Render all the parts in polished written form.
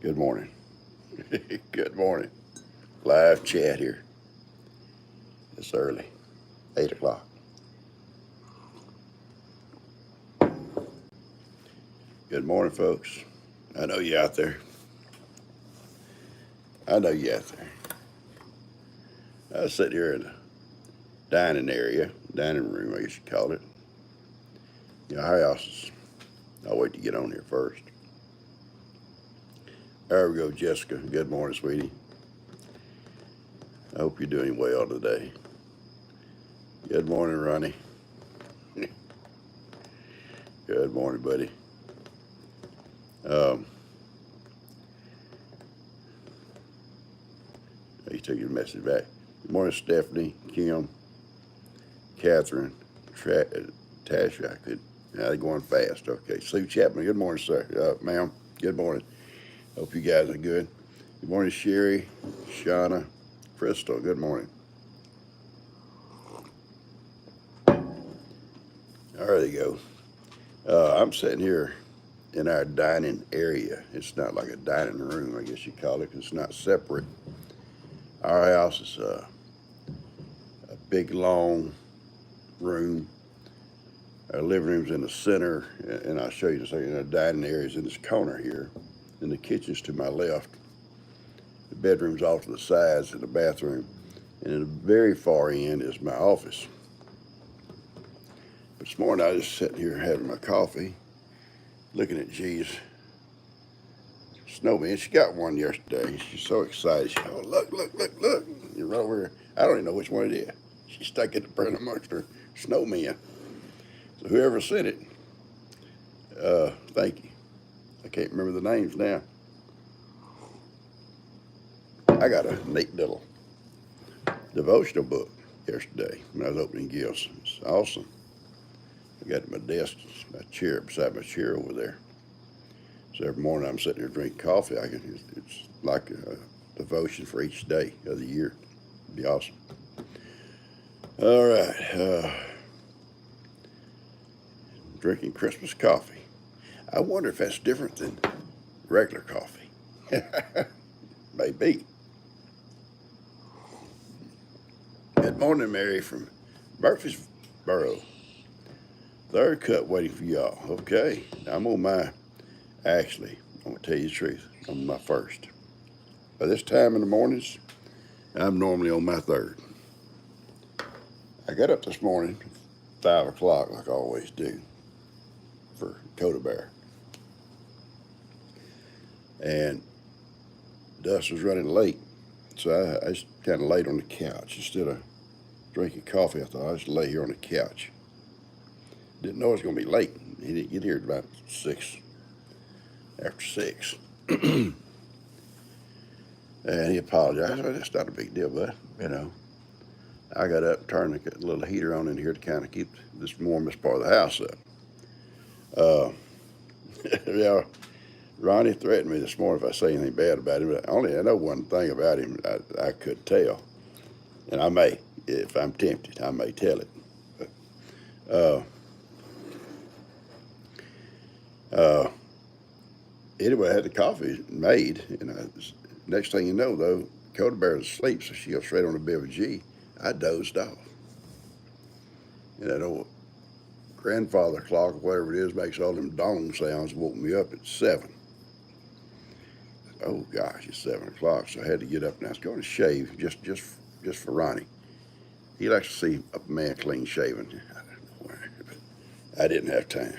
Good morning. Good morning. Live chat here. It's early, 8 o'clock. Good morning, folks. I know you out there. I know you out there. I was sitting here in the dining area, dining room, I guess you call it. Our house is, I'll wait to get on here first. There we go, Jessica. Good morning, sweetie. I hope you're doing well today. Good morning, Ronnie. Good morning, buddy. He took your message back. Good morning, Stephanie, Kim, Catherine, Tasha. They're going fast. Okay, Sue Chapman. Good morning, sir. Ma'am. Good morning. Hope you guys are good. Good morning, Sherry, Shauna, Crystal. Good morning. There you go. I'm sitting here in our dining area. It's not like a dining room, I guess you call it, 'cause it's not separate. Our house is a big, long room. Our living room's in the center, and I'll show you in a second. Our dining area's in this corner here, and the kitchen's to my left. The bedroom's off to the sides, and the bathroom. And in the very far end is my office. But this morning I was just sitting here having my coffee, looking at G's snowman. She got one yesterday. She's so excited. She goes, oh, look, look, look, look. You're right over here. I don't even know which one it is. She stuck it in amongst her snowmen. So whoever sent it, thank you. I can't remember the names now. I got a neat little devotional book yesterday when I was opening gifts. It's awesome. I got it at my desk, my chair, beside my chair over there. So every morning I'm sitting there drinking coffee. It's like a devotion for each day of the year. It'd be awesome. All right. Drinking Christmas coffee. I wonder if that's different than regular coffee. Maybe. Good morning, Mary from Murfreesboro. Third cup waiting for y'all. Okay. I'm on my, actually, I'm going to tell you the truth. I'm on my first. By this time in the mornings, I'm normally on my third. I got up this morning, 5 o'clock, like I always do, for Coda Bear. And Dust was running late, so I was kind of laid on the couch. Instead of drinking coffee, I thought I'd just lay here on the couch. Didn't know it was going to be late. He didn't get here at about 6, after 6. And he apologized. Well, that's not a big deal, bud. I got up and turned the little heater on in here to kind of keep this warmest part of the house up. Yeah, Ronnie threatened me this morning if I say anything bad about him. But I know one thing about him I could tell. And I may, if I'm tempted, I may tell it. But, anyway, I had the coffee made, and next thing you know, though, Coda Bear was asleep, so she goes straight on the bed with G. I dozed off. And that old grandfather clock, or whatever it is, makes all them dong sounds, woke me up at 7. Oh gosh, it's 7 o'clock, so I had to get up and I was going to shave just for Ronnie. He likes to see a man clean shaven. I don't know why, but I didn't have time.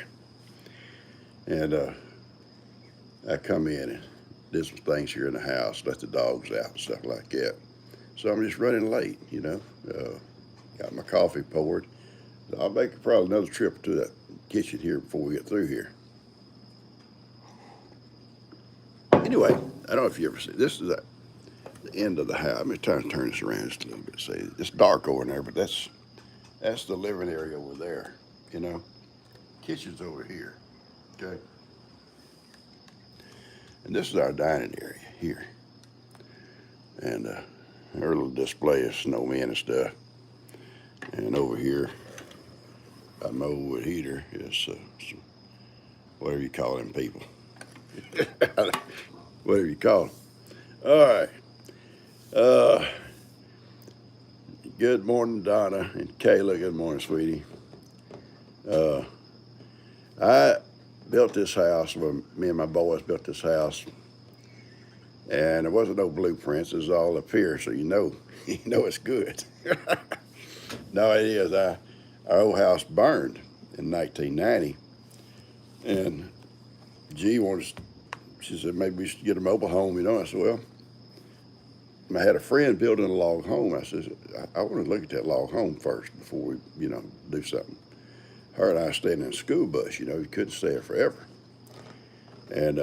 And I come in and did some things here in the house, let the dogs out and stuff like that. So I'm just running late, got my coffee poured. So I'll make probably another trip to that kitchen here before we get through here. Anyway, I don't know if you ever see, this is the end of the house. I'm just trying to turn this around just a little bit. See, it's dark over there, but that's the living area over there, Kitchen's over here, okay? And this is our dining area here. And our little display of snowmen and stuff. And over here, by my old wood heater is some, whatever you call them people. whatever you call them. All right. Uh, Good morning, Donna and Kayla. Good morning, sweetie. Uh, I built this house. Well, me and my boys built this house, and there wasn't no blueprints. It was all up here, so you know, you know it's good. No, it is. Our old house burned in 1990, and G wanted. She said maybe we should get a mobile home. I said, well, I had a friend building a log home. I said, I want to look at that log home first before we, do something. Her and I stayed in a school bus. You couldn't stay there forever. And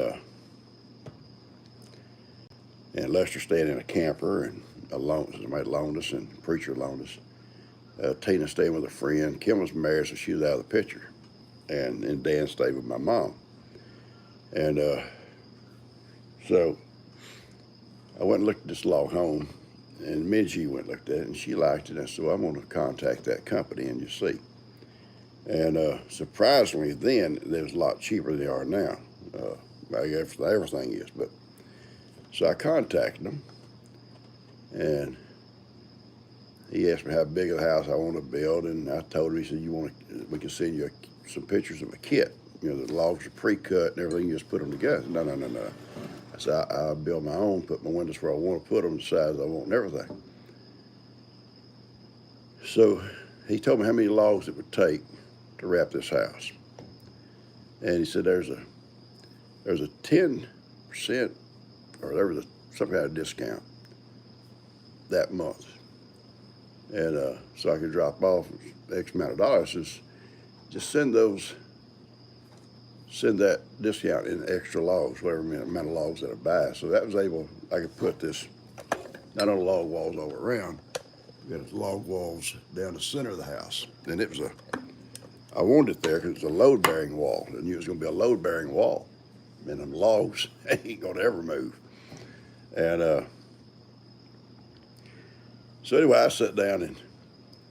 Lester stayed in a camper, and somebody loaned us, and the preacher loaned us. Tina stayed with a friend. Kim was married, so she was out of the picture. And Dan stayed with my mom. And so I went and looked at this log home, and Minji went and looked at it, and she liked it. And I said, well, I'm going to contact that company and just see. And surprisingly, then, they was a lot cheaper than they are now. I guess everything is. But so I contacted them, and he asked me how big of a house I want to build, and I told him, he said, we can send you some pictures of a kit. The logs are pre-cut and everything, you just put them together. No. I said, I'll build my own, put my windows where I want to put them, the size I want and everything. So he told me how many logs it would take to wrap this house. And he said there's a 10%, or there was some kind of discount that month. And so I could drop off X amount of dollars. Just send that discount in extra logs, whatever amount of logs that I buy. So that was I could put this, not on log walls all around, we got log walls down the center of the house. And I wanted it there because it's a load-bearing wall. I knew it was going to be a load-bearing wall. And them logs ain't going to ever move. And so anyway, I sat down and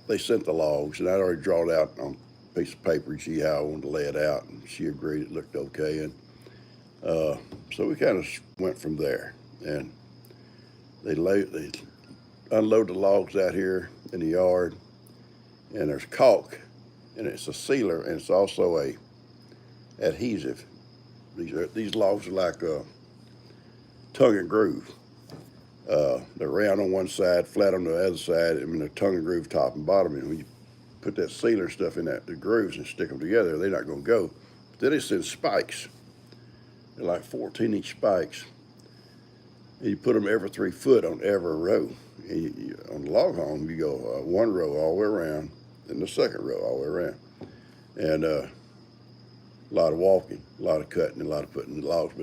they sent the logs, and I'd already drawn out on a piece of paper and see how I wanted to lay it out, and she agreed it looked okay. And so we kind of went from there. And they unload the logs out here in the yard, and there's caulk, and it's a sealer, and it's also a adhesive. These logs are like a tongue and groove. They're round on one side, flat on the other side, and they're tongue and groove top and bottom. And when you put that sealer stuff in the grooves and stick them together, they're not going to go. But then it's in spikes. They're like 14-inch spikes. And you put them every 3 foot on every row. And on the log home, you go one row all the way around, and the second row all the way around. And a lot of walking, a lot of cutting, a lot of putting the logs.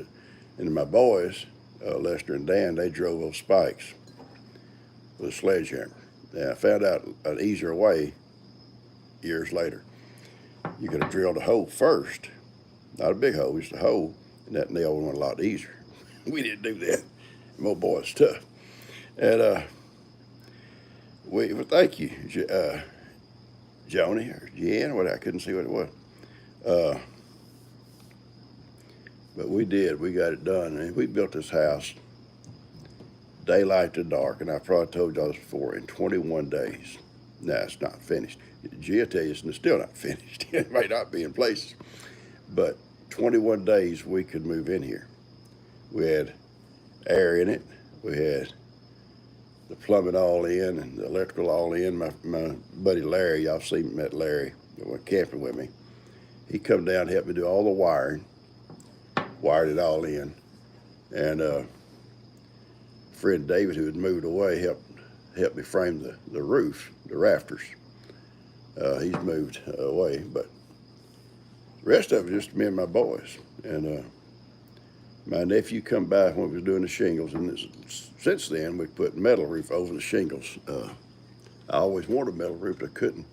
And my boys, Lester and Dan, they drove those spikes with a sledgehammer. And I found out an easier way years later. You could have drilled a hole first, not a big hole, just a hole, and that nail went a lot easier. We didn't do that. My boy's tough. And well, thank you, Joni or Jen, what I couldn't see what it was. But we did. We got it done. And we built this house daylight to dark, and I probably told y'all this before, in 21 days. Now, it's not finished. Gia tell you it's still not finished. It may not be in places. But 21 days we could move in here. We had air in it. We had the plumbing all in and the electrical all in. My buddy Larry, y'all met Larry, that went camping with me. He come down and helped me do all the wiring. Wired it all in, and friend David, who had moved away, helped me frame the roof, the rafters. He's moved away, but the rest of it just me and my boys. And my nephew come by when we was doing the shingles, and since then we put metal roof over the shingles. I always wanted a metal roof, but I couldn't.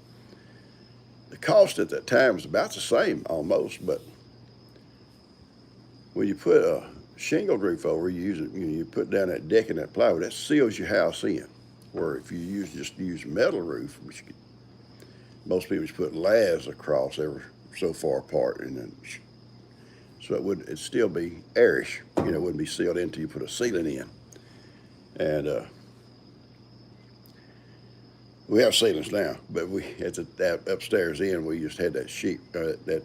The cost at that time was about the same almost, but when you put a shingle roof over, you put down that deck and that plywood, that seals your house in. Where if you just use metal roof, which most people just put lathes across ever so far apart, and then so it'd still be airish. You know, it wouldn't be sealed in until you put a ceiling in. And we have ceilings now, but we at that upstairs end we just had that that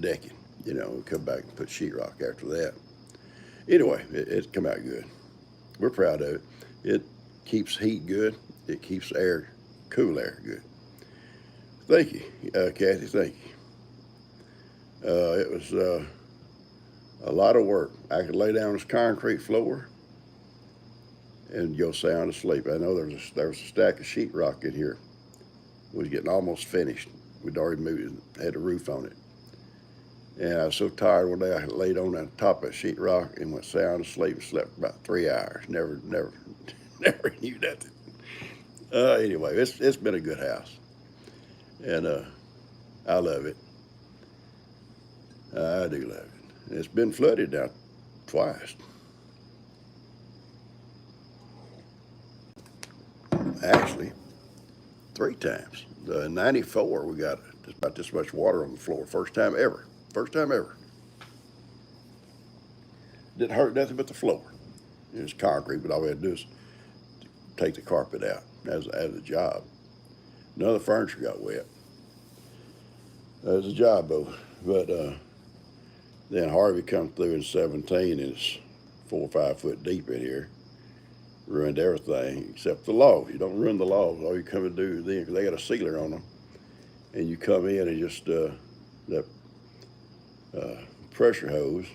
decking. You know, we come back and put sheetrock after that. Anyway, it come out good. We're proud of it. It keeps heat good. It keeps air, cool air good. Thank you, Kathy. Thank you. It was a lot of work. I could lay down on this concrete floor and go sound asleep. I know there was a stack of sheetrock in here. We was getting almost finished. We'd already moved it, had a roof on it. And I was so tired one day I laid on the top of sheetrock and went sound asleep. Slept about 3 hours. Never knew nothing. Anyway, it's been a good house, and I love it. I do love it. It's been flooded now twice. Actually, 3 times. In '94, we got just about this much water on the floor. First time ever. First time ever. Didn't hurt nothing but the floor. It was concrete, but all we had to do is take the carpet out as a job. None of the furniture got wet. That was a job, though. But then Harvey come through in '17, and it's 4 or 5 foot deep in here. Ruined everything except the logs. You don't ruin the logs. All you come and do then, because they got a sealer on them, and you come in and just that pressure hose,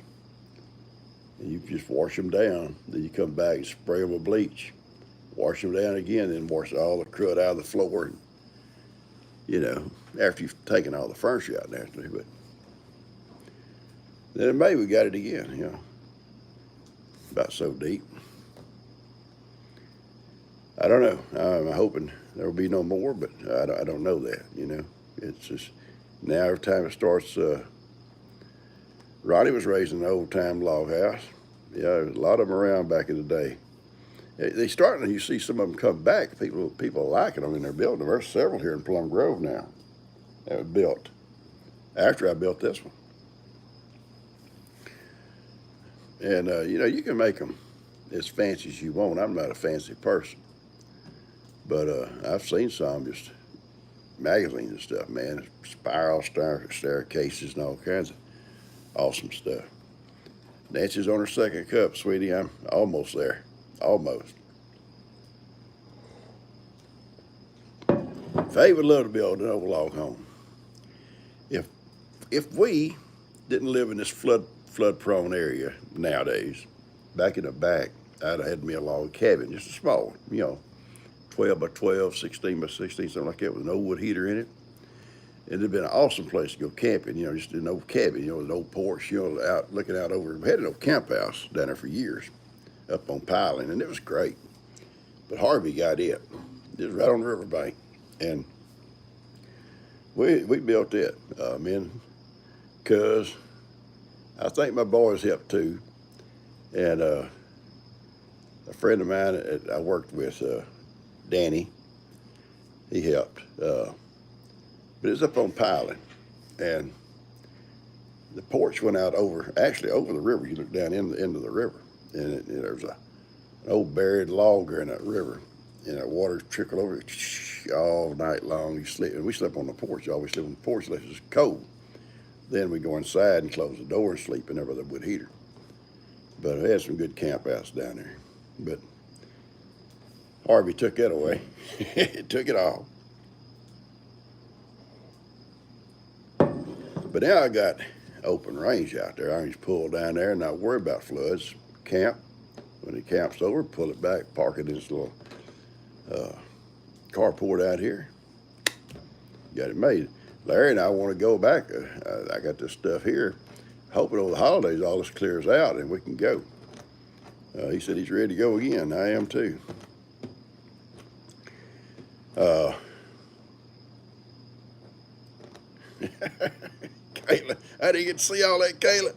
and you just wash them down. Then you come back and spray them with bleach, wash them down again, then wash all the crud out of the floor. And, you know, after you've taken all the furniture out naturally, but then in May we got it again. You know, about so deep. I don't know. I'm hoping there will be no more, but I don't know that, you know. It's just, now every time it starts, Ronnie was raised in an old-time log house. Yeah, there was a lot of them around back in the day. They starting, you see some of them come back. People liking them, and they're building them. There's several here in Plum Grove now that were built after I built this one. And, you know, you can make them as fancy as you want. I'm not a fancy person. But I've seen some just magazines and stuff, man. Spiral staircases and all kinds of awesome stuff. Nancy's on her second cup, sweetie. I'm almost there. Almost. Faye would love to build an old log home. If we didn't live in this flood-prone area nowadays, back in the back, I'd have had me a log cabin, just a small one, you know, 12 by 12, 16 by 16, something like that, with an old wood heater in it. It'd have been an awesome place to go camping, you know, just an old cabin, you know, an old porch, you know, out looking out over. We had an old camp house down there for years, up on Piling, and it was great. But Harvey got it. It was right on the riverbank, and we built it. Me and Cuz, I think my boys helped too, and a friend of mine that I worked with, Danny, he helped. But it's up on Piling, and the porch went out actually over the river. You look down into the river, and there's an old buried log there in that river, and that water trickled over all night long. And we slept on the porch. You always sleep on the porch unless it's cold. Then we go inside and close the door and sleep in there with a wood heater. But we had some good camp outs down there. But Harvey took that away. He took it all. But now I got open range out there. I can just pull down there and not worry about floods. Camp. When the camp's over, pull it back, park it in this little carport out here. Got it made. Larry and I want to go back. I got this stuff here. Hoping over the holidays all this clears out and we can go. He said he's ready to go again. I am too. Kayla, I didn't get to see all that, Kayla.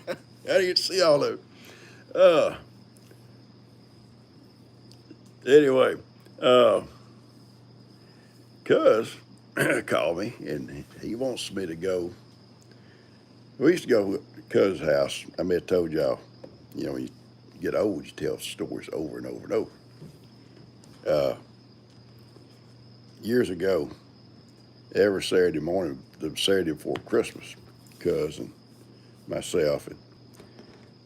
I didn't get to see all of it. Anyway, Cuz called me and he wants me to go. We used to go to cousin's house. I may have told y'all, you know, when you get old, you tell stories over and over and over. Uh, Years ago, every Saturday morning, the Saturday before Christmas, cousin, myself,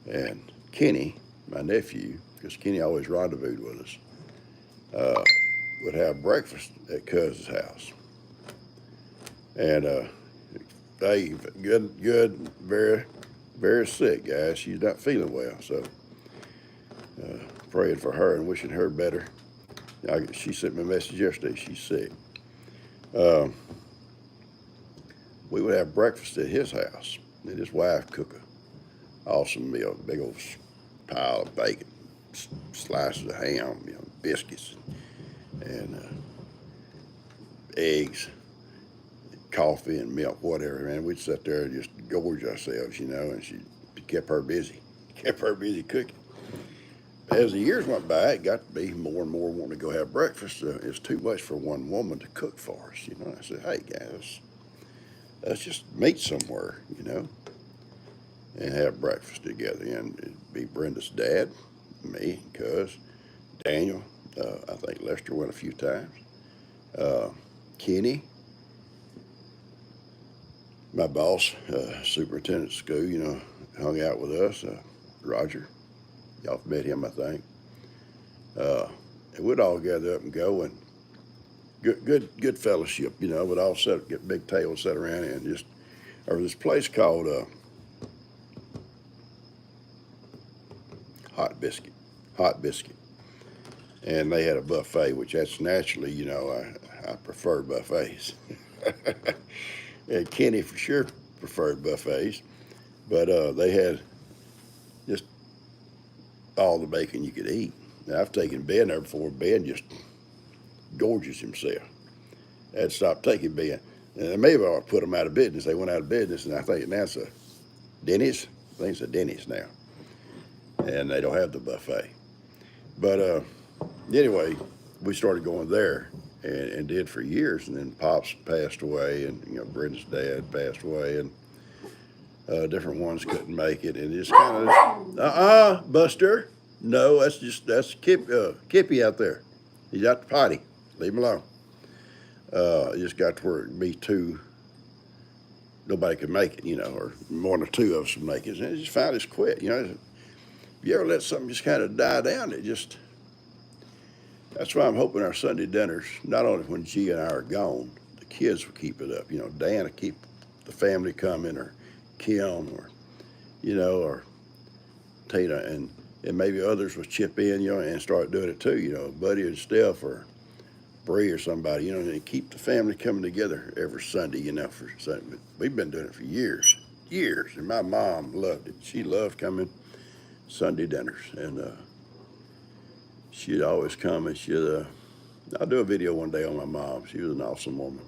and Kenny, my nephew, because Kenny always rendezvoused with us, uh, would have breakfast at cousin's house. And they good, very, very sick, guys. She's not feeling well, so praying for her and wishing her better. She sent me a message yesterday. She's sick. Um, we would have breakfast at his house, and his wife cook a awesome meal, big old pile of bacon, slices of ham, you know, biscuits, and eggs, coffee and milk, whatever. Man, we'd sit there and just gorge ourselves, you know. And she kept her busy, cooking. As the years went by, it got to be more and more wanting to go have breakfast. It's too much for one woman to cook for us, you know. I said, hey guys, let's just meet somewhere, you know, and have breakfast together. And it'd be Brenda's dad, me, cuz, Daniel. I think Lester went a few times. Kenny, my boss, superintendent of school, you know, hung out with us. Roger, y'all have met him, I think. And we'd all gather up and go, and good fellowship, you know. We'd all get big tables set around, and just there was this place called Hot Biscuit, and they had a buffet, which that's naturally, you know, I prefer buffets. And Kenny for sure preferred buffets, but they had just all the bacon you could eat. Now, I've taken Ben there before. Ben just gorges himself. I had stopped taking Ben. And maybe I put them out of business. They went out of business, and I think now it's a Denny's. I think it's a Denny's now. And they don't have the buffet. But anyway, we started going there and did for years. And then Pops passed away, and, you know, Brenda's dad passed away, and different ones couldn't make it. And it's kind of, Buster. No, that's Kippy out there. He's out the potty. Leave him alone. It just got to where it'd be nobody could make it, you know, or more than two of us would make it. And it just finally just quit, you know. If you ever let something just kind of die down, that's why I'm hoping our Sunday dinners, not only when G and I are gone, the kids will keep it up. You know, Dan will keep the family coming, or Kim, or, you know, or Tina, and maybe others will chip in, you know, and start doing it too, you know, Buddy and Steph, or Bree or somebody, you know, and keep the family coming together every Sunday, you know, for Sunday. But we've been doing it for years, and my mom loved it. She loved coming Sunday dinners, and she'd always come, and I'll do a video one day on my mom. She was an awesome woman.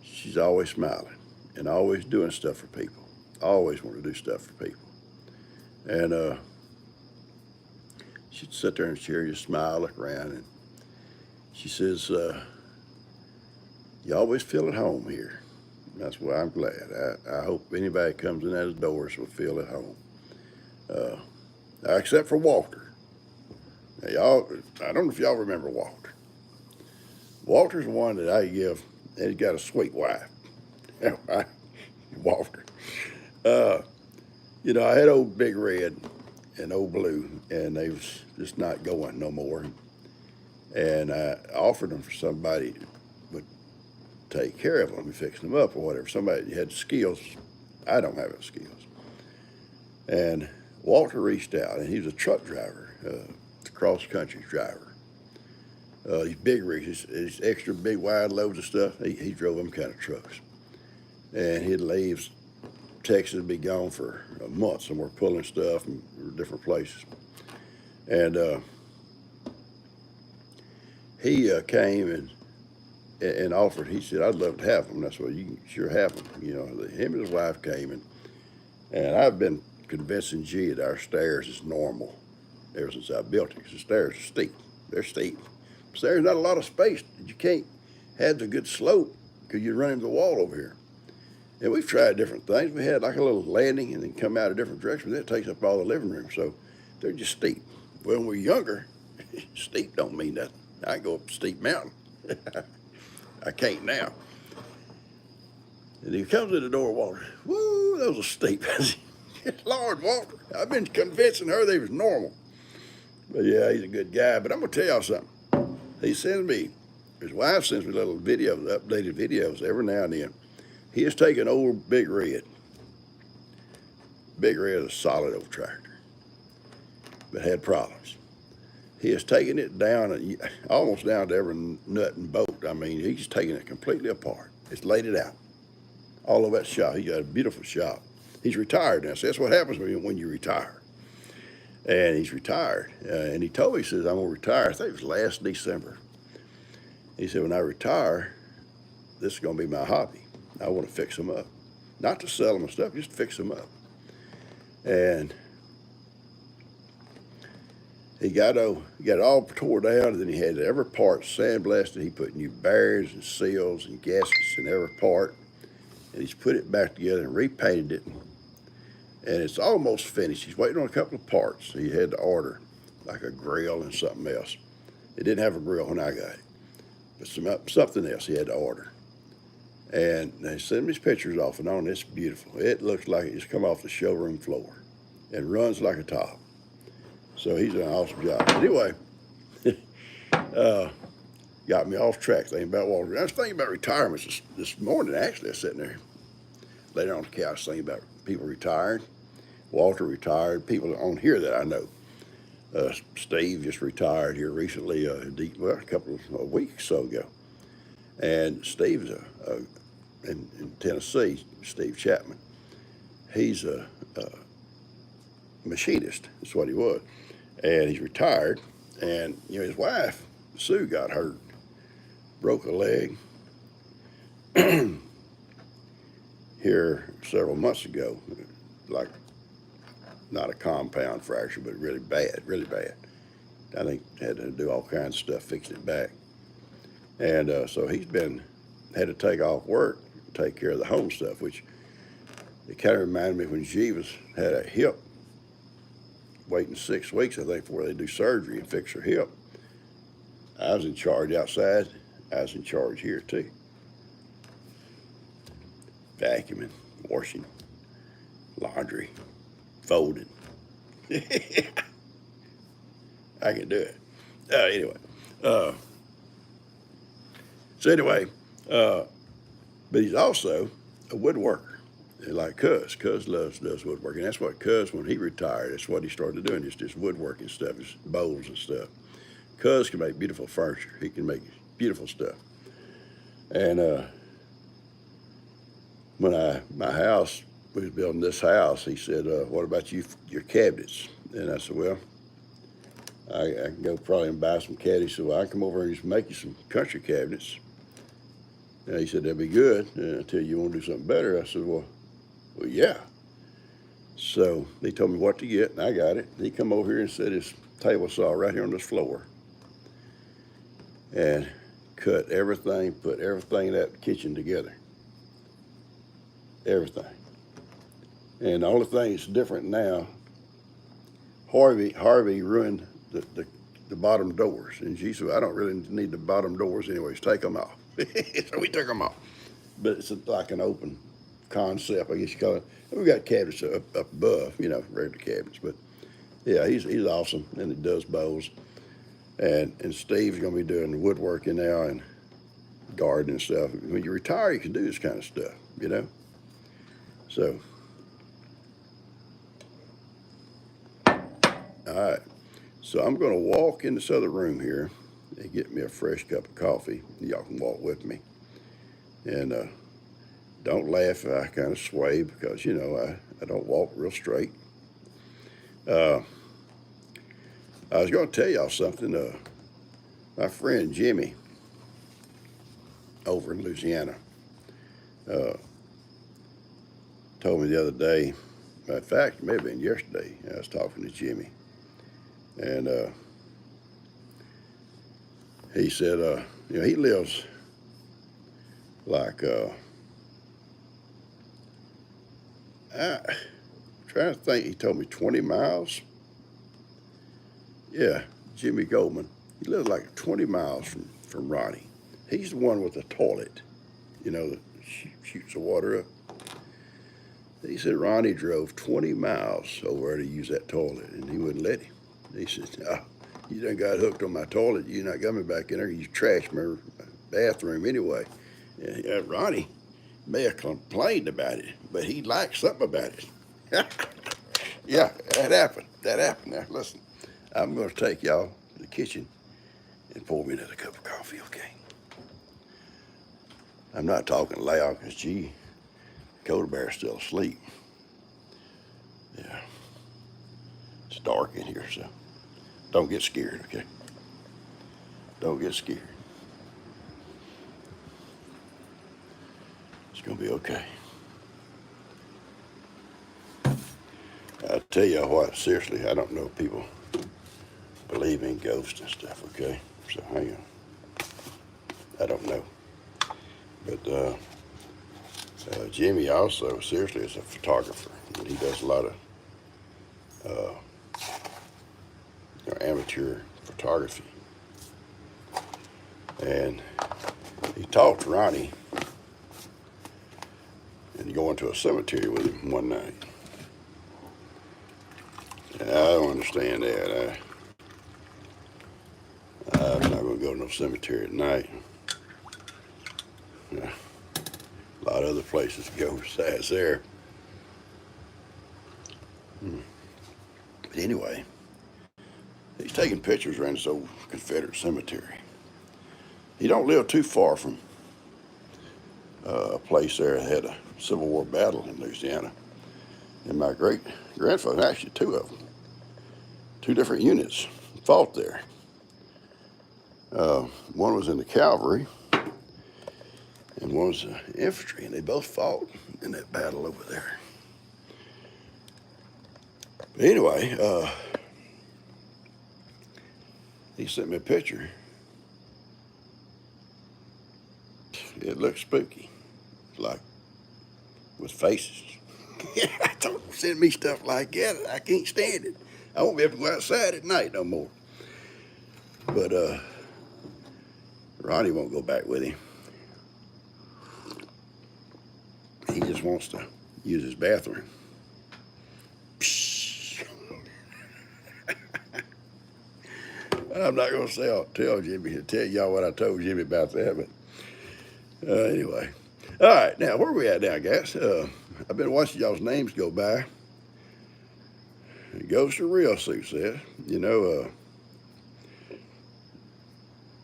She's always smiling and always doing stuff for people. Always want to do stuff for people. And she'd sit there in a chair, just smile, look around, and she says, you always feel at home here. That's why I'm glad. I hope anybody that comes in those doors will feel at home. Except for Walter. Now, I don't know if y'all remember Walter. Walter's the one that I give, and he's got a sweet wife. Walter. You know, I had old Big Red and old Blue, and they was just not going no more. And I offered them for somebody that would take care of them and fix them up or whatever. Somebody that had skills. I don't have those skills. And Walter reached out, and he was a truck driver, cross-country driver. These big rigs, these extra big wide loads of stuff, he drove them kind of trucks. And he'd leave Texas, be gone for a month, and we're pulling stuff from different places. And he came and offered. He said, "I'd love to have them." That's what you can sure have them. You know, him and his wife came, and I've been convincing G that our stairs is normal ever since I built it. Because the stairs are steep. They're steep. So there's not a lot of space. You can't have the good slope because you run into the wall over here. And we've tried different things. We had like a little landing and then come out a different direction. That takes up all the living room. So they're just steep. Well, when we're younger, steep don't mean nothing. I go up a steep mountain. I can't now. And he comes to the door, Walter. Woo, those are steep. Lord, Walter, I've been convincing her they was normal. But yeah, he's a good guy. But I'm going to tell y'all something. He sends me, his wife sends me little videos, updated videos every now and then. He has taken old Big Red. Big Red is a solid old tractor, but had problems. He has taken it down, almost down to every nut and bolt. I mean, he's taken it completely apart. It's laid it out. All over that shop. He got a beautiful shop. He's retired now. So that's what happens when you retire. And he's retired. And he told me, he says, I'm going to retire. I think it was last December. He said, when I retire, this is going to be my hobby. I want to fix them up. Not to sell them and stuff, just to fix them up. And he got it all tore down, and then he had every part sandblasted. He put new bearings and seals and gaskets in every part. And he's put it back together and repainted it. And it's almost finished. He's waiting on a couple of parts. He had to order like a grill and something else. It didn't have a grill when I got it, but something else he had to order. And they sent me his pictures off and on. It's beautiful. It looks like it just come off the showroom floor and runs like a top. So he's done an awesome job. Anyway, got me off track thinking about Walter. I was thinking about retirements this morning, actually. I was sitting there later on the couch thinking about people retired. Walter retired. People on here that I know. Steve just retired here recently, a couple of weeks or so ago. And Steve's in Tennessee, Steve Chapman. He's a machinist. That's what he was. And he's retired. And, his wife, Sue, got hurt. Broke a leg here several months ago. Like, not a compound fracture, but really bad, really bad. I think had to do all kinds of stuff, fixing it back. And so he's had to take off work, take care of the home stuff, which it kind of reminded me when Jeeves had a hip, waiting 6 weeks, I think, before they do surgery and fix her hip. I was in charge outside. I was in charge here, too. Vacuuming, washing, laundry, folding. I can do it. Anyway. But he's also a woodworker, like Cuz. Cuz does woodworking. That's what Cuz, when he retired, that's what he started doing, just woodworking stuff, just bowls and stuff. Cuz can make beautiful furniture. He can make beautiful stuff. And when my house, we was building this house, he said, what about your cabinets? And I said, well, I can go probably and buy some cabinets. He said, well, I can come over and just make you some country cabinets. And he said, that'd be good until you want to do something better. I said, well, yeah. So they told me what to get, and I got it. He come over here and set his table saw right here on this floor and cut everything, put everything in that kitchen together. Everything. And the only thing that's different now, Harvey ruined the bottom doors. And she said, I don't really need the bottom doors anyways, take them off. So we took them off. But it's like an open concept, I guess you call it. And we got cabinets up above, regular cabinets. But yeah, he's awesome, and he does bowls. And Steve's going to be doing woodworking now and gardening and stuff. When you retire, you can do this kind of stuff, So, all right. So I'm going to walk in this other room here and get me a fresh cup of coffee. Y'all can walk with me. And don't laugh if I kind of sway because, I don't walk real straight. I was going to tell y'all something. My friend Jimmy over in Louisiana told me the other day, in fact, it may have been yesterday, I was talking to Jimmy. And he said, he lives like I'm trying to think. He told me 20 miles. Yeah, Jimmy Goldman. He lives like 20 miles from Ronnie. He's the one with the toilet, that shoots the water up. He said Ronnie drove 20 miles over there to use that toilet, and he wouldn't let him. He said, "Oh, you done got hooked on my toilet. You're not coming back in there. You trashed my bathroom anyway." Yeah, Ronnie may have complained about it, but he liked something about it. Yeah, that happened. That happened. Now, listen, I'm going to take y'all to the kitchen and pour me another cup of coffee, okay? I'm not talking loud because, gee, Coda Bear's still asleep. Yeah, it's dark in here, so don't get scared, okay? Don't get scared. It's going to be okay. I tell y'all what, seriously, I don't know if people believe in ghosts and stuff, okay? So hang on. I don't know. But Jimmy also, seriously, is a photographer. And he does a lot of amateur photography. And he talked to Ronnie and going to a cemetery with him one night. And I don't understand that. I'm not going to go to no cemetery at night. A lot of other places to go besides there. But anyway, he's taking pictures around this old Confederate cemetery. He don't live too far from a place there that had a Civil War battle in Louisiana. And my great-grandfather, actually two of them, two different units, fought there. One was in the cavalry, and one was infantry, and they both fought in that battle over there. But anyway, he sent me a picture. It looked spooky, like with faces. Don't send me stuff like that. I can't stand it. I won't be able to go outside at night no more. But Ronnie won't go back with him. He just wants to use his bathroom. I'm not going to tell Jimmy, tell y'all what I told Jimmy about that, but anyway. All right, now, where are we at now, guys? I've been watching y'all's names go by. Ghost or real, Sue says.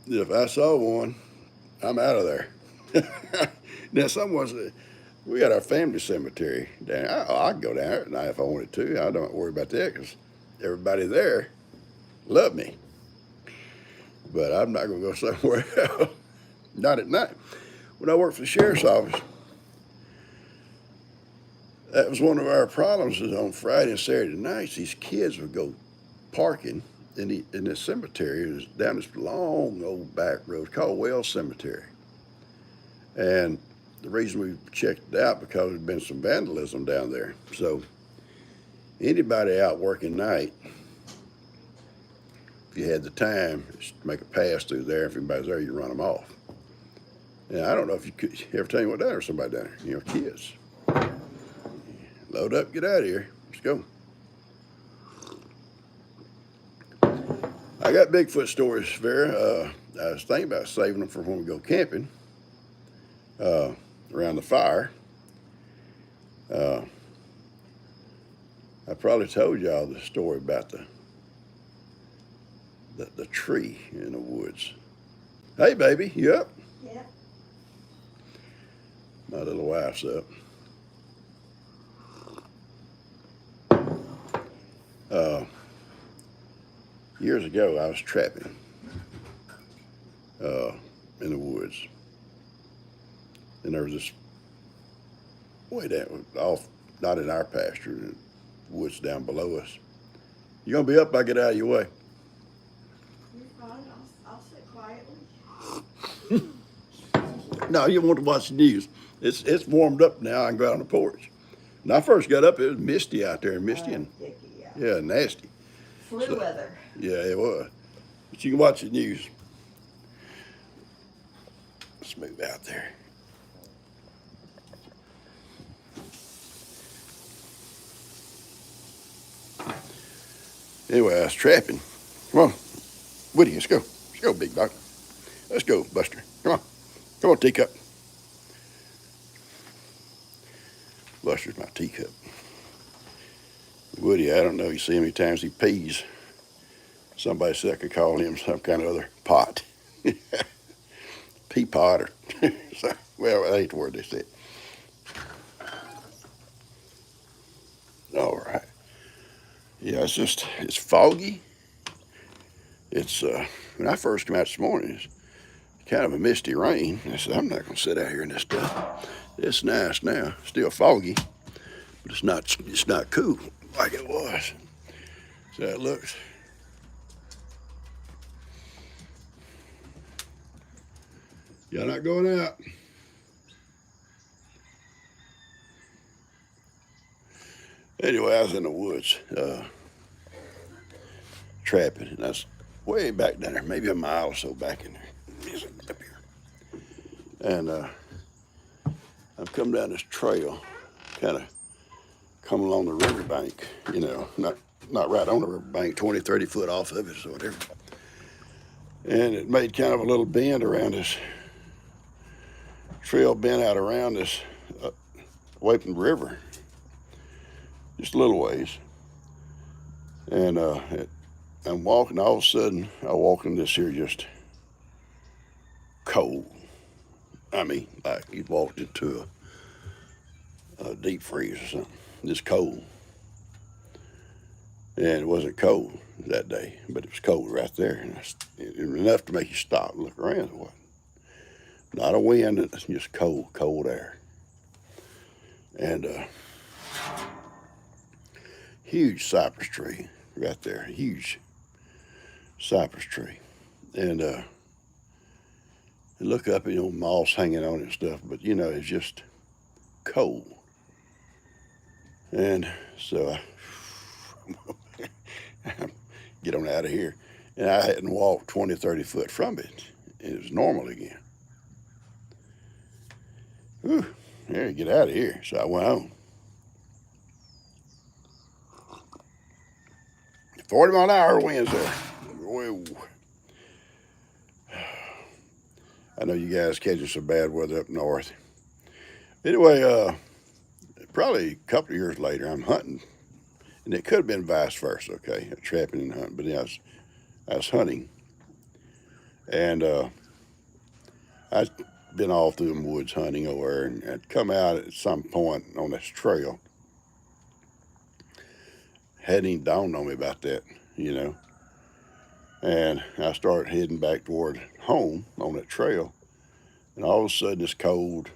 If I saw one, I'm out of there. Now, someone said, we got our family cemetery down there. I can go down there at night if I wanted to. I don't worry about that because everybody there loved me. But I'm not going to go somewhere else. Not at night. When I worked for the sheriff's office, that was one of our problems is on Friday and Saturday nights, these kids would go parking in this cemetery. It was down this long old back road called Wells Cemetery. And the reason we checked it out because there'd been some vandalism down there. So anybody out working night, if you had the time, just make a pass through there. If anybody's there, you run them off. And I don't know if you could ever tell you what down there, somebody down there, kids. Load up, get out of here. Let's go. I got Bigfoot stories, Vera. I was thinking about saving them for when we go camping around the fire. I probably told y'all the story about the tree in the woods. Hey, baby, you up? Yeah. My little wife's up. Years ago, I was trapping in the woods. And there was this way down, off, not in our pasture, in the woods down below us. You gonna be up? I get out of your way. You're fine. I'll sit quietly. No, you want to watch the news. It's warmed up now. I can go out on the porch. When I first got up, it was misty out there, misty and Icky, yeah. yeah, nasty. Flu So, weather. yeah, it was. But you can watch the news. Let's move out there. Anyway, I was trapping. Come on, Woody, let's go. Let's go, big dog. Let's go, Buster. Come on. Come on, teacup. Buster's my teacup. Woody, I don't know. You see how many times he pees. Somebody said I could call him some kind of other pot. Pea pot or, well, that ain't the word they said. All right. Yeah, it's foggy. It's, when I first came out this morning, it's kind of a misty rain. I said, I'm not going to sit out here in this stuff. It's nice now. Still foggy, but it's not cool like it was. So it looks. Y'all not going out. Anyway, I was in the woods trapping, and I was way back down there, maybe a mile or so back in there. Up here. And I've come down this trail, kind of come along the riverbank, you know, not right on the riverbank, 20, 30 foot off of it or whatever. And it made kind of a little bend around this trail, bent out around this away from the river, just a little ways. And I'm walking, all of a sudden, I walk in this here just cold. I mean, like you'd walked into a deep freeze or something. Just cold. And it wasn't cold that day, but it was cold right there. And it was enough to make you stop and look around. What? Not a wind, it's just cold, cold air. And huge cypress tree right there, huge cypress tree. And you look up, you know, moss hanging on it and stuff, but you know, it's just cold. And so I get on out of here. And I hadn't walked 20, 30 foot from it. And it was normal again. Whew, there, get out of here. So I went home. 40-mile-an-hour winds there. Whoa. I know you guys catching some bad weather up north. Anyway, probably a couple of years later, I'm hunting. And it could have been vice versa, okay? Trapping and hunting. But yeah, I was hunting. And I'd been all through the woods hunting over there, and I'd come out at some point on this trail. Hadn't even dawned on me about that, you know. And I started heading back toward home on that trail. And all of a sudden, this cold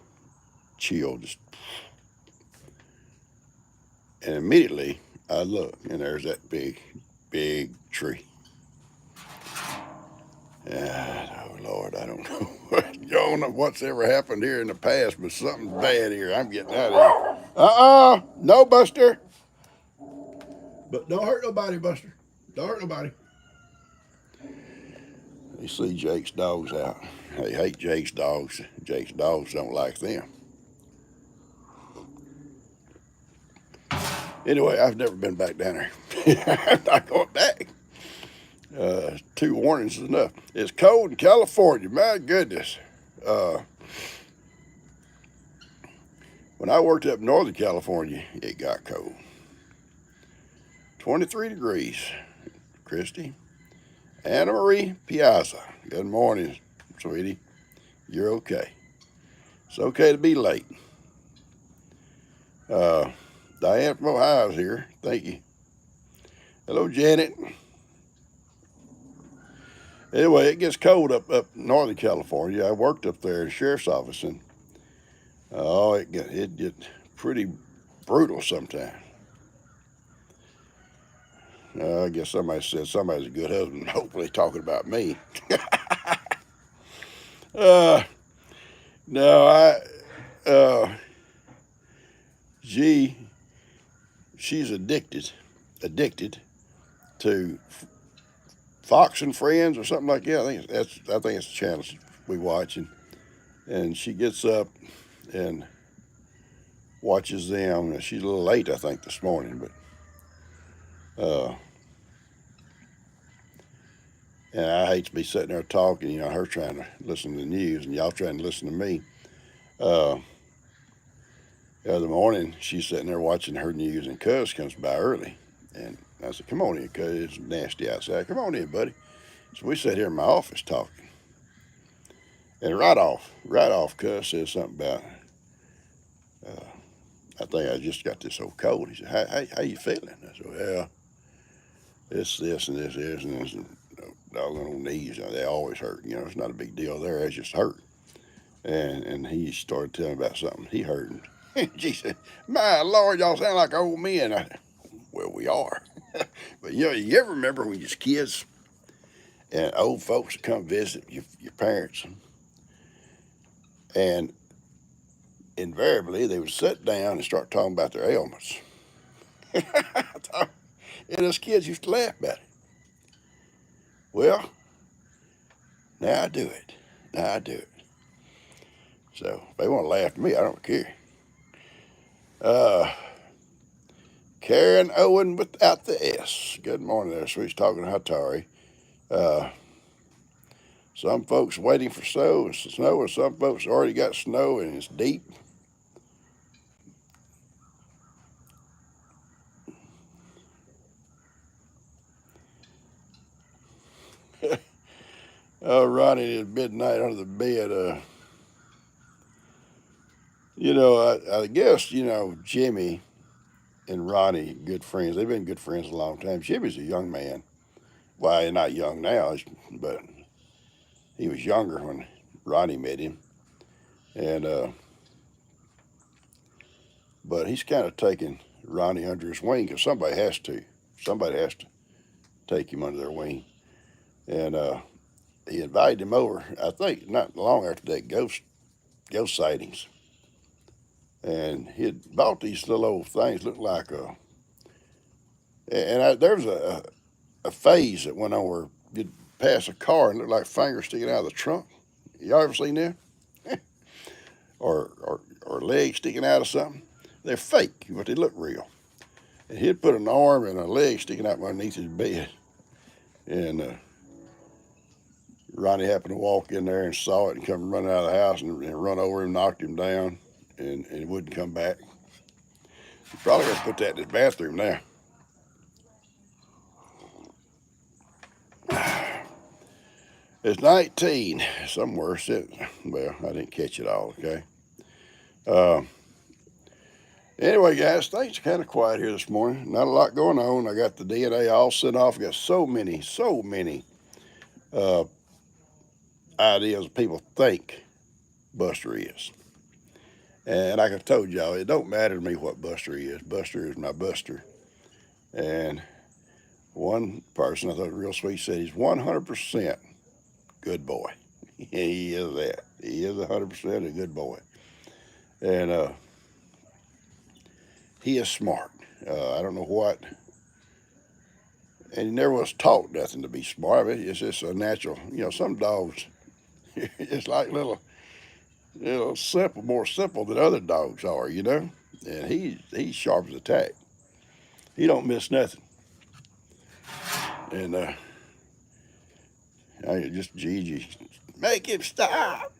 chill just. And immediately, I look, and there's that big, big tree. Oh, Lord, I don't know. You don't know what's ever happened here in the past, but something's bad here. I'm getting out of here. No, Buster. But don't hurt nobody, Buster. Don't hurt nobody. You see Jake's dogs out. They hate Jake's dogs. Jake's dogs don't like them. Anyway, I've never been back down there. I'm not going back. 2 warnings is enough. It's cold in California. My goodness. When I worked up in Northern California, it got cold. 23 degrees. Christy. Anna Marie Piazza. Good morning, sweetie. You're okay. It's okay to be late. Diane from Ohio's here. Thank you. Hello, Janet. Anyway, it gets cold up Northern California. I worked up there in the sheriff's office, and it gets pretty brutal sometimes. I guess somebody said somebody's a good husband. Hopefully, talking about me. No, G, she's addicted to Fox and Friends or something like that. I think it's the channel we watch, and she gets up and watches them. She's a little late, I think, this morning, but and I hate to be sitting there talking, you know, her trying to listen to the news and y'all trying to listen to me. The other morning, she's sitting there watching her news, and Cuz comes by early, and I said, "Come on in, Cuz, it's nasty outside. Come on in, buddy." So we sat here in my office talking, and right off, Cuz says something about, I think I just got this old cold. He said, how you feeling? I said, well, this and this, and this, and doggone old knees, they always hurt. You know, it's not a big deal there. It's just hurt. And he started telling me about something he heard. And she said, "My Lord, y'all sound like old men." Well, we are. But you know, you ever remember when you was kids and old folks would come visit your parents, and invariably they would sit down and start talking about their ailments. And us kids used to laugh about it. Well, now I do it. So if they want to laugh at me, I don't care. Karen Owen without the S. Good morning there, sweets, talking to Hatari. Some folks waiting for snow, and some folks already got snow and it's deep. Ronnie at midnight under the bed. I guess, Jimmy and Ronnie, good friends. They've been good friends a long time. Jimmy's a young man. Well, he's not young now, but he was younger when Ronnie met him. And but he's kind of taken Ronnie under his wing because somebody has to. Somebody has to take him under their wing. And he invited him over, I think, not long after that ghost sightings. And he had bought these little old things, looked like there was a phase that went on where you'd pass a car and looked like fingers sticking out of the trunk. Y'all ever seen that? or legs sticking out of something? They're fake, but they look real. And he'd put an arm and a leg sticking out from underneath his bed. And Ronnie happened to walk in there and saw it and come running out of the house and run over him, knocked him down, and he wouldn't come back. He's probably going to put that in his bathroom now. It's 19 somewhere. Well, I didn't catch it all, okay? Anyway, guys, things are kind of quiet here this morning. Not a lot going on. I got the DNA all sent off. I got so many ideas people think Buster is. And like I told y'all, it don't matter to me what Buster is. Buster is my Buster. And one person I thought was real sweet said he's 100% good boy. He is that. He is 100% a good boy. And he is smart. I don't know what. And he never was taught nothing to be smart. It's just a natural. Some dogs, it's like little simple, more simple than other dogs are, And he's sharp as a tack. He don't miss nothing. And I just Gigi, make him stop.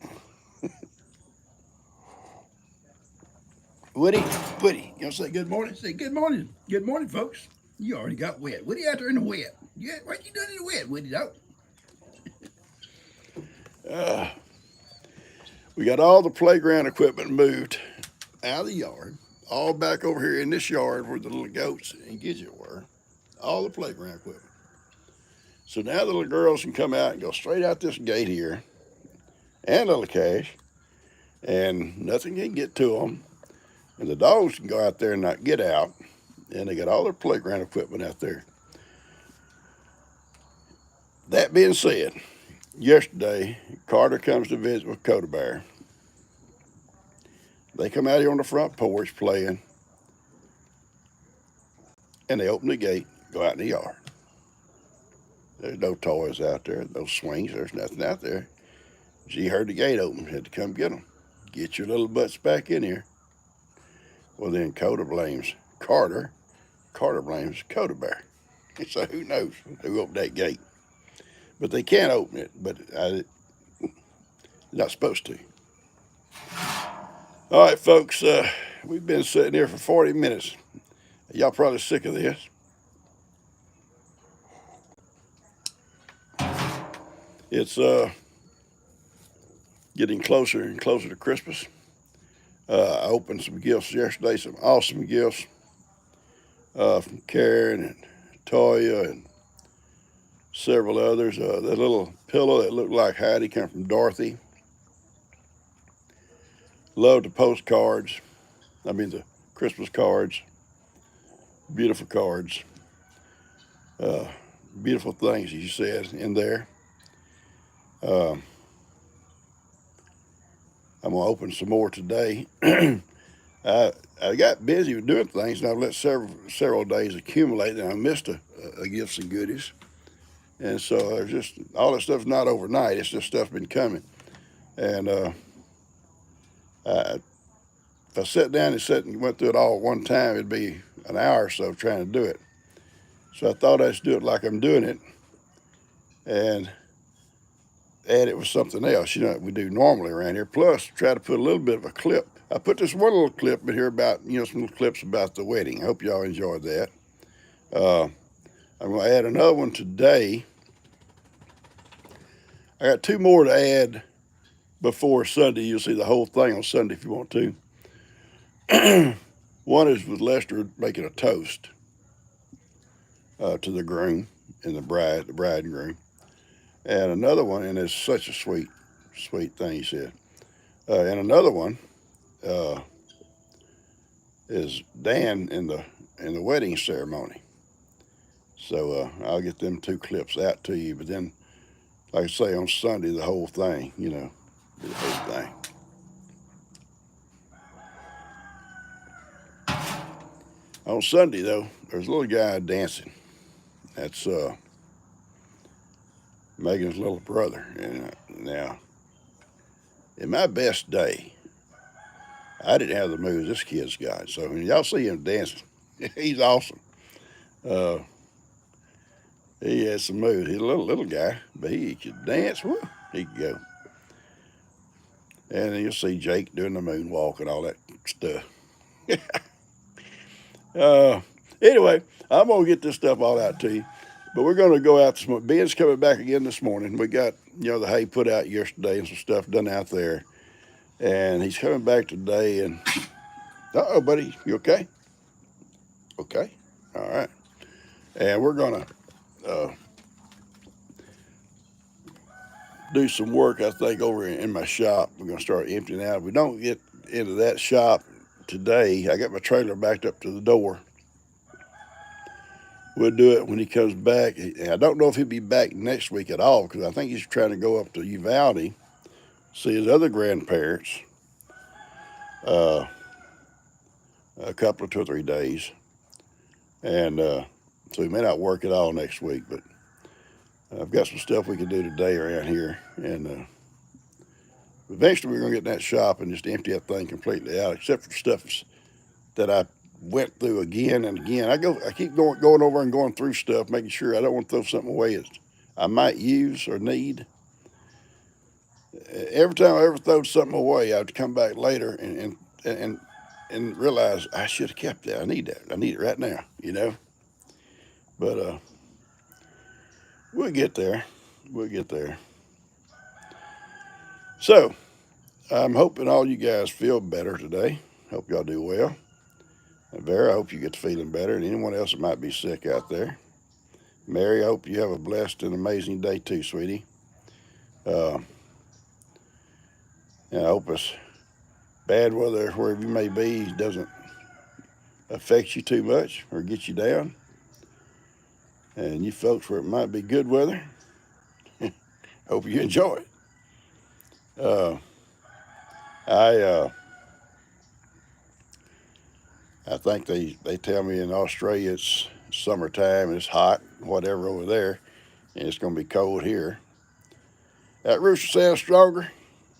Woody, you gonna say good morning? Say good morning, folks. You already got wet. Woody out there in the wet. Yeah, what you doing in the wet, Woody? We got all the playground equipment moved out of the yard, all back over here in this yard where the little goats and Gidget were. All the playground equipment. So now the little girls can come out and go straight out this gate here, and little Cash, and nothing can get to them. And the dogs can go out there and not get out. And they got all their playground equipment out there. That being said, yesterday, Carter comes to visit with Coda Bear. They come out here on the front porch playing. and they open the gate, go out in the yard. There's no toys out there, no swings, there's nothing out there. She heard the gate open, had to come get them. Get your little butts back in here. Well, then Coda blames Carter. Carter blames Coda Bear. So who knows who opened that gate? But they can't open it, but they're not supposed to. All right, folks, we've been sitting here for 40 minutes. Y'all probably sick of this. It's getting closer and closer to Christmas. I opened some gifts yesterday, some awesome gifts from Karen and Toya and several others. The little pillow that looked like Heidi came from Dorothy. Love the postcards. I mean the Christmas cards. Beautiful cards. Beautiful things, you said, in there. I'm going to open some more today. I got busy with doing things, and I've let several days accumulate, and I missed a gifts and goodies. And so there's just, all that stuff's not overnight. It's just stuff been coming. And if I sat down and went through it all at one time, it'd be an hour or so trying to do it. So I thought I'd just do it like I'm doing it and add it with something else, that we do normally around here. Plus, try to put a little bit of a clip. I put this one little clip in here about, some little clips about the wedding. I hope y'all enjoyed that. I'm going to add another one today. I got two more to add before Sunday. You'll see the whole thing on Sunday if you want to. One is with Lester making a toast to the groom and the bride and groom. And another one, and it's such a sweet thing he said. And another one is Dan in the wedding ceremony. So I'll get them two clips out to you. But then, like I say, on Sunday, the whole thing, the whole thing. On Sunday, though, there's a little guy dancing. That's Megan's little brother. And now, in my best day, I didn't have the moves this kid's got. So when y'all see him dancing, he's awesome. He has some moves. He's a little guy, but he could dance. Woo, he could go. And then you'll see Jake doing the moonwalk and all that stuff. Anyway, I'm going to get this stuff all out to you. But we're going to go out this morning. Ben's coming back again this morning. We got, the hay put out yesterday and some stuff done out there. And he's coming back today. And, uh-oh, buddy, you okay? Okay, all right. And we're going to do some work, I think, over in my shop. We're going to start emptying out. If we don't get into that shop today, I got my trailer backed up to the door. We'll do it when he comes back. I don't know if he'll be back next week at all because I think he's trying to go up to Uvalde, see his other grandparents a couple of 2 or 3 days. And so he may not work at all next week, but I've got some stuff we can do today around here. And eventually we're going to get in that shop and just empty that thing completely out, except for stuff that I went through again and again. I keep going over and going through stuff, making sure I don't want to throw something away that I might use or need. Every time I ever throw something away, I have to come back later and realize I should have kept that. I need that. I need it right now, But we'll get there. We'll get there. So I'm hoping all you guys feel better today. Hope y'all do well. Vera, I hope you get feeling better, and anyone else that might be sick out there. Mary, I hope you have a blessed and amazing day too, sweetie. And I hope this bad weather, wherever you may be, doesn't affect you too much or get you down. And you folks where it might be good weather, hope you enjoy it. I think they tell me in Australia it's summertime and it's hot, whatever over there, and it's going to be cold here. That rooster sounds stronger.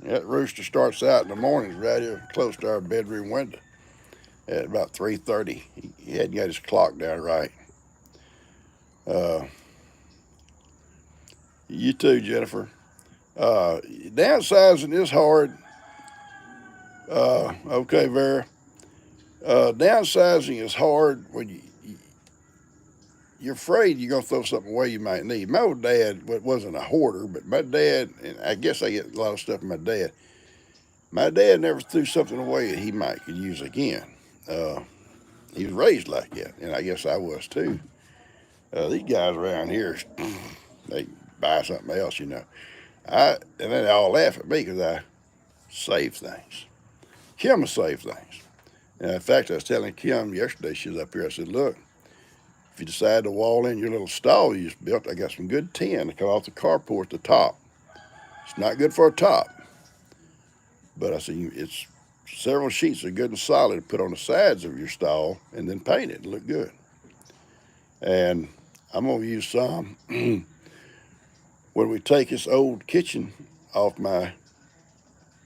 That rooster starts out in the mornings right here close to our bedroom window at about 3:30. He hadn't got his clock down right. You too, Jennifer. Downsizing is hard. Okay, Vera. Downsizing is hard when you're afraid you're going to throw something away you might need. My old dad wasn't a hoarder, but my dad, and I guess I get a lot of stuff from my dad. My dad never threw something away that he might could use again. He was raised like that, and I guess I was too. These guys around here, they buy something else, you know. And then they all laugh at me because I save things. Kim will save things. And in fact, I was telling Kim yesterday, she was up here, I said, look, if you decide to wall in your little stall you just built, I got some good tin to come off the carport at the top. It's not good for a top, but I said, it's several sheets of good and solid to put on the sides of your stall and then paint it and look good. And I'm going to use some when we take this old kitchen off my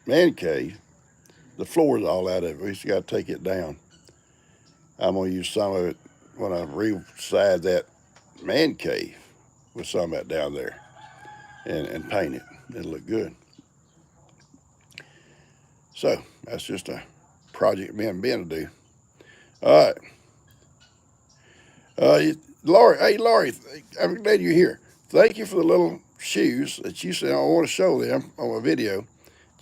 man cave. The floor is all out of it. We just got to take it down. I'm going to use some of it when I reside that man cave with some of that down there and paint it. It'll look good. So that's just a project me and Ben to do. All right. Laurie, hey, Laurie, I'm glad you're here. Thank you for the little shoes that you said. I want to show them on a video.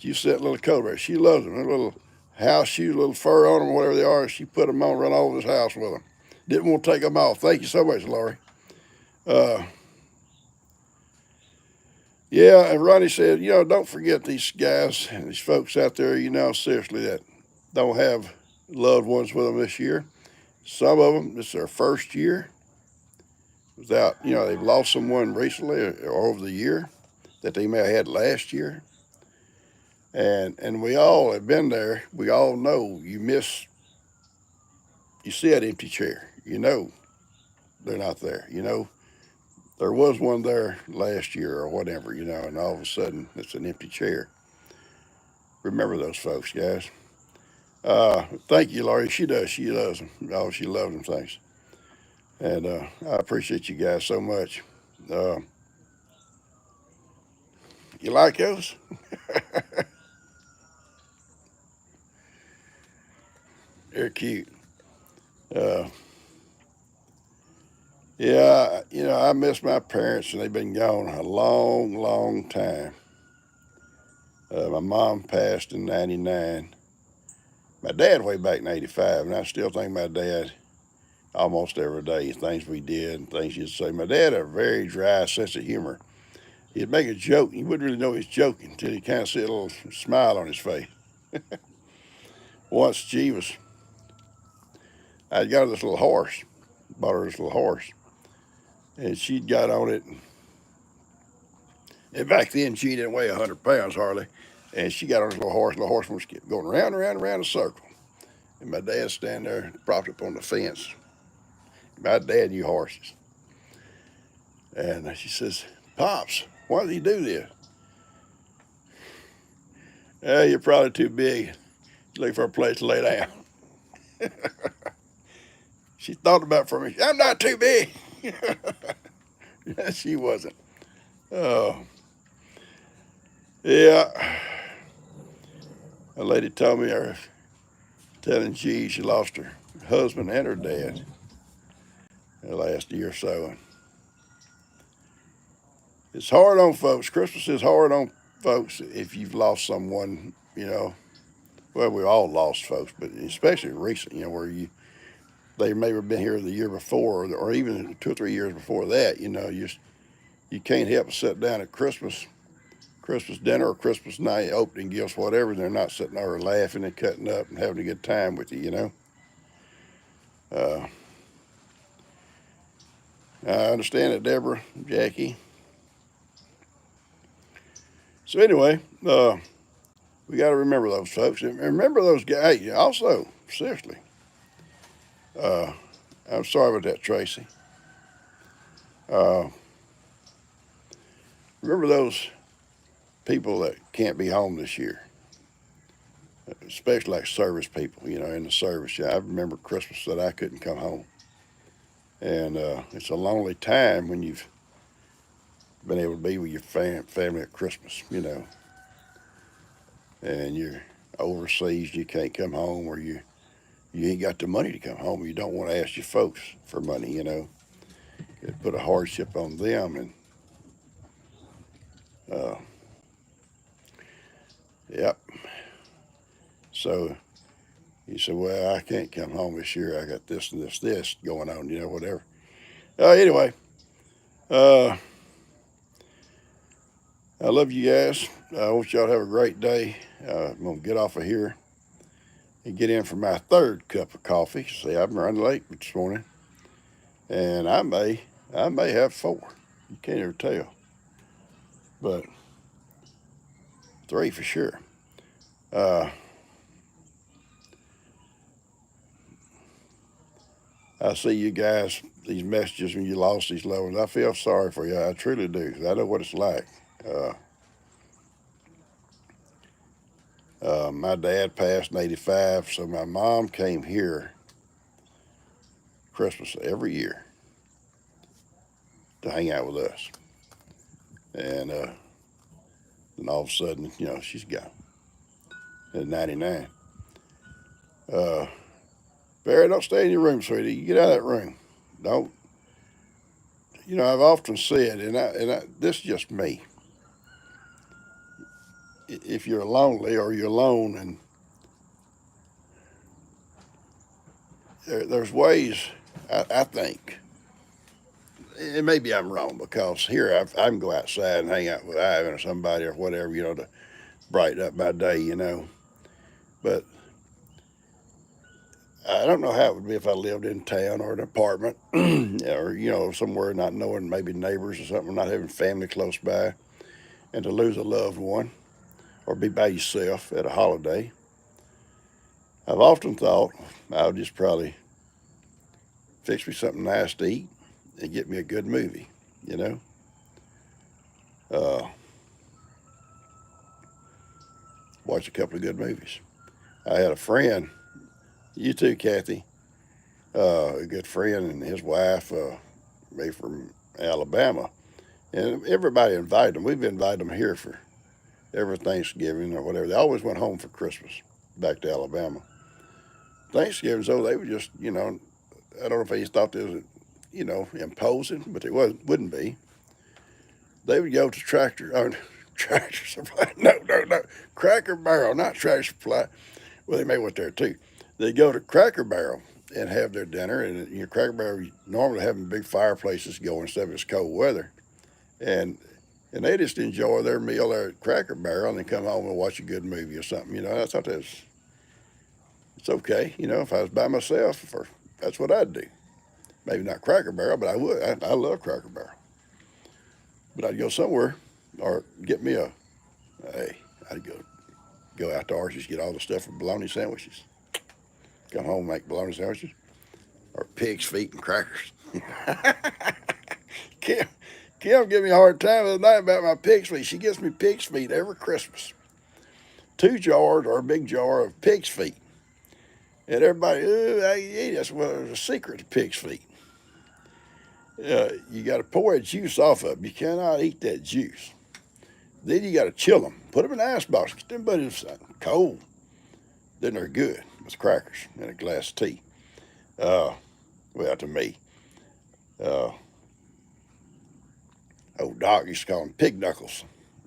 You sent little Cobra. She loves them. Her little house shoes, little fur on them, whatever they are. She put them on, run all over this house with them. Didn't want to take them off. Thank you so much, Laurie. Yeah, and Ronnie said, don't forget these guys and these folks out there, seriously, that don't have loved ones with them this year. Some of them, this is their first year without, they've lost someone recently or over the year that they may have had last year. And we all have been there. We all know you see that empty chair. They're not there. There was one there last year or whatever, and all of a sudden it's an empty chair. Remember those folks, guys. Thank you, Laurie. She does. She loves them. Oh, she loves them things. And I appreciate you guys so much. You like those? They're cute. Yeah, I miss my parents, and they've been gone a long, long time. My mom passed in '99. My dad way back in '85, and I still think my dad almost every day, things we did and things he'd say. My dad had a very dry sense of humor. He'd make a joke, and you wouldn't really know he was joking until you kind of see a little smile on his face. Once I got her this little horse, bought her this little horse, and she'd got on it. And back then, she didn't weigh 100 pounds hardly. And she got on this little horse, and the horse was going round and round and round a circle. And my dad standing there, propped up on the fence. My dad knew horses. And she says, Pops, why did he do this? You're probably too big. Looking for a place to lay down. She thought about it for me. I'm not too big. She wasn't. Oh. Yeah. A lady told me, I was telling G, she lost her husband and her dad the last year or so. It's hard on folks. Christmas is hard on folks if you've lost someone, Well, we've all lost folks, but especially recent, where they may have been here the year before or even 2 or 3 years before that, you can't help but sit down at Christmas dinner or Christmas night, opening gifts, whatever, and they're not sitting there laughing and cutting up and having a good time with you, I understand it, Deborah, Jackie. So anyway, we got to remember those folks. And remember those guys. Also, seriously, I'm sorry about that, Tracy. Uh, remember those people that can't be home this year, especially like service people, you know, in the service. Yeah, I remember Christmas that I couldn't come home. And it's a lonely time when you've been able to be with your family at Christmas, you know, and you're overseas, you can't come home, or you ain't got the money to come home. You don't want to ask your folks for money, you know. It put a hardship on them, and uh, yep. So you said, well, I can't come home this year. I got this and this going on, you know, whatever. Anyway, uh, I love you guys. I want y'all to have a great day. I'm going to get off of here and get in for my third cup of coffee. See, I'm running late this morning, and I may have four. You can't ever tell, but three for sure. Uh, I see you guys, these messages when you lost these loved ones. I feel sorry for you. I truly do, 'cause I know what it's like. Uh, my dad passed in '85, so my mom came here Christmas every year to hang out with us. And then all of a sudden, you know, she's gone at 99. Uh, Barry, don't stay in your room, sweetie. You get out of that room. Don't. You know, I've often said, this is just me. If you're lonely or you're alone, and there's ways, I think, and maybe I'm wrong, because here I can go outside and hang out with Ivan or somebody or whatever, you know, to brighten up my day, you know. But I don't know how it would be if I lived in town or an apartment or, you know, somewhere not knowing maybe neighbors or something, not having family close by, and to lose a loved one or be by yourself at a holiday. I've often thought I'll just probably fix me something nice to eat and get me a good movie, you know. Uh, Watch a couple of good movies. I had a friend, you too, Kathy, a good friend and his wife, they from Alabama, and everybody invited them. We've invited them here for every Thanksgiving or whatever. They always went home for Christmas back to Alabama. Thanksgiving, so they were just, you know, I don't know if they thought they was, you know, imposing, but it wouldn't be. They would go to Tractor Supply. No. Cracker Barrel, not Tractor Supply. Well, they may went there too. They go to Cracker Barrel and have their dinner. And you know, Cracker Barrel normally having big fireplaces going and stuff. It's cold weather, and they just enjoy their meal there at Cracker Barrel and then come home and watch a good movie or something. You know, I thought it's okay. You know, if I was by myself, that's what I'd do. Maybe not Cracker Barrel, but I would. I love Cracker Barrel. But I'd go somewhere or get me I'd go out to Archie's, get all the stuff for bologna sandwiches. Come home, make bologna sandwiches or pig's feet and crackers. Kim, Kim gave me a hard time the other night about my pig's feet. She gives me pig's feet every Christmas. 2 jars or a big jar of pig's feet. And everybody, I eat this. Well, there's a secret to pig's feet. You got to pour that juice off of them. You cannot eat that juice. Then you got to chill them. Put them in an icebox. Get them buddies cold. Then they're good with crackers and a glass of tea. Well, to me. Old Doc used to call them pig knuckles.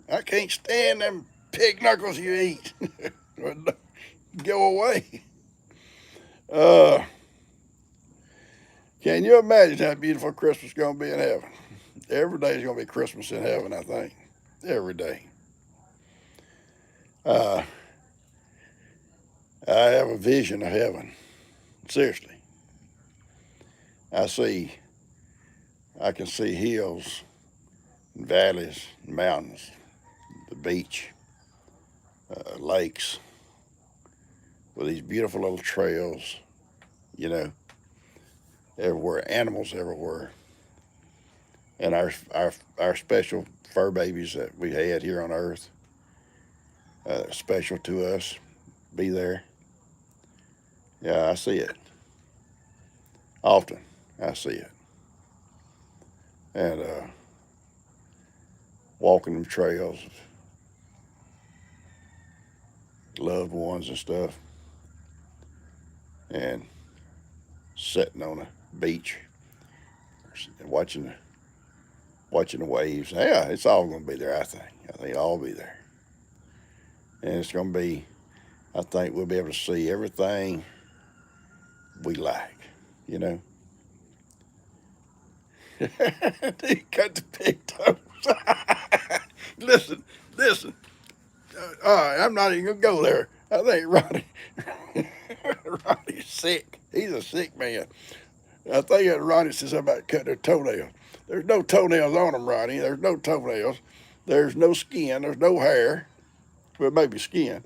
I can't stand them pig knuckles you eat. Go away. Can you imagine how beautiful Christmas is going to be in heaven? Every day is going to be Christmas in heaven, I think. Every day. I have a vision of heaven. Seriously. I can see hills and valleys and mountains, the beach, lakes, with these beautiful little trails, you know. everywhere, animals everywhere. And our special fur babies that we had here on Earth, special to us, be there. Yeah, I see it. Often, I see it. And walking them trails, loved ones and stuff, and sitting on a beach and watching the waves. Yeah, it's all going to be there, I think. I think it'll all be there. And it's going to be, I think we'll be able to see everything we like, you know. He cut the big toes. Listen. All right, I'm not even going to go there. I think Ronnie's sick. He's a sick man. I think that Ronnie says about cutting their toenails. There's no toenails on them, Ronnie. There's no toenails. There's no skin. There's no hair. Well, maybe skin.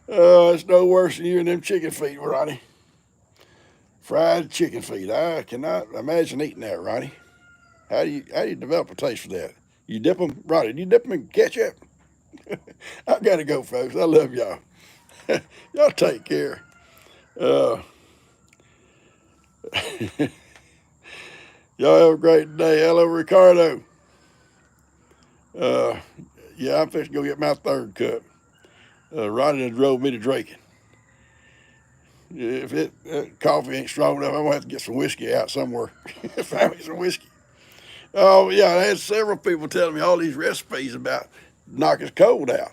Oh, it's no worse than you and them chicken feet, Ronnie. Fried chicken feet. I cannot imagine eating that, Ronnie. How do you develop a taste for that? You dip them, Ronnie, do you dip them in ketchup? I got to go, folks. I love y'all. Y'all take care. Y'all have a great day. Hello, Ricardo. Yeah, I'm fixing to go get my third cup. Ronnie done drove me to drinking. If coffee ain't strong enough, I'm going to have to get some whiskey out somewhere. Find me some whiskey. Oh, yeah, I had several people telling me all these recipes about knocking cold out.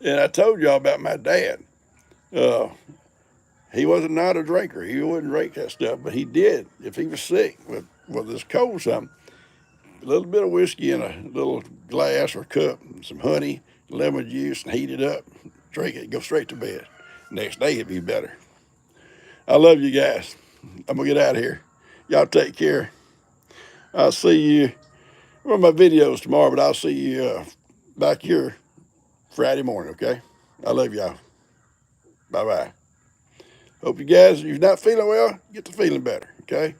And I told y'all about my dad. He wasn't not a drinker. He wouldn't drink that stuff, but he did. If he was sick with this cold or something, a little bit of whiskey in a little glass or cup, and some honey, lemon juice, and heat it up, drink it, go straight to bed. Next day it'd be better. I love you guys. I'm going to get out of here. Y'all take care. I'll see you on my videos tomorrow, but I'll see you back here Friday morning, okay? I love y'all. Bye-bye. Hope you guys, if you're not feeling well, get to feeling better, okay?